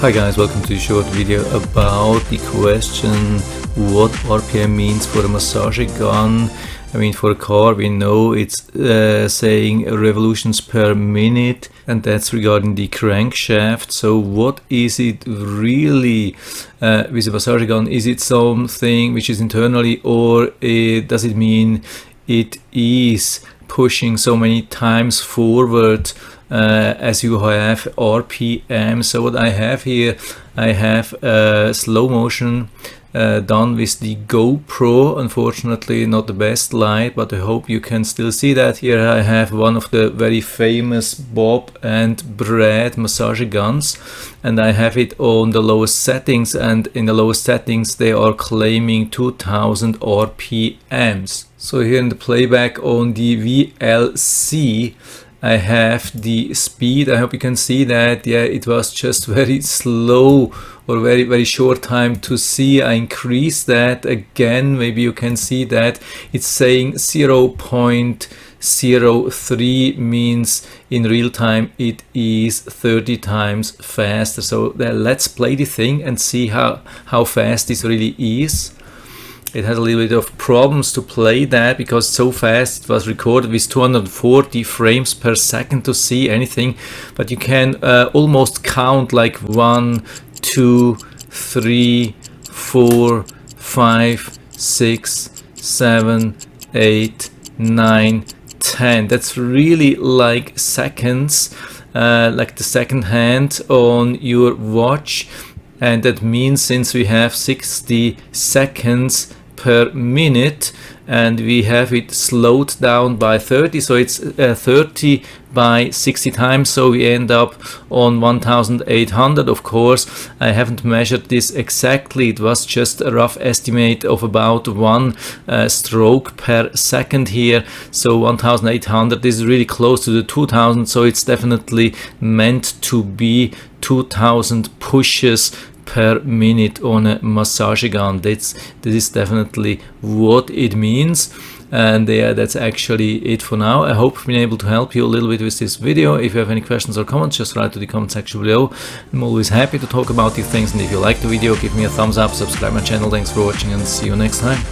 Hi guys, welcome to a short video about the question what RPM means for a massage gun. I mean, for a car we know it's saying revolutions per minute, and that's regarding the crankshaft. So what is it really with a massage gun? Is it something which is internally, or does it mean it is pushing so many times forward as you have RPM? So what I have here, I have slow motion done with the GoPro. Unfortunately not the best light, but I hope you can still see that. Here I have one of the very famous Bob and Brad massage guns, and I have it on the lowest settings, and in the lowest settings they are claiming 2000 RPMs. So here in the playback on the VLC I have the speed. I hope you can see that. Yeah, it was just very slow or very short time to see. I increased that again. Maybe you can see that it's saying 0.03 means in real time it is 30 times faster. So let's play the thing and see how fast this really is. It has a little bit of problems to play that because so fast. It was recorded with 240 frames per second to see anything, but you can almost count like 1, 2, 3, 4, 5, 6, 7, 8, 9, 10. That's really like seconds, like the second hand on your watch. And that means since we have 60 seconds per minute and we have it slowed down by 30, so it's 30 by 60 times, so we end up on 1800. Of course I haven't measured this exactly, it was just a rough estimate of about 1 stroke per second here. So 1800 is really close to the 2000, so it's definitely meant to be 2000 pushes per minute on a massage gun. This is definitely what it means. And yeah, that's actually it for now. I hope I've been able to help you a little bit with this video. If you have any questions or comments, just write to the comment section below. I'm always happy to talk about these things, and if you like the video, give me a thumbs up, subscribe my channel. Thanks for watching and see you next time.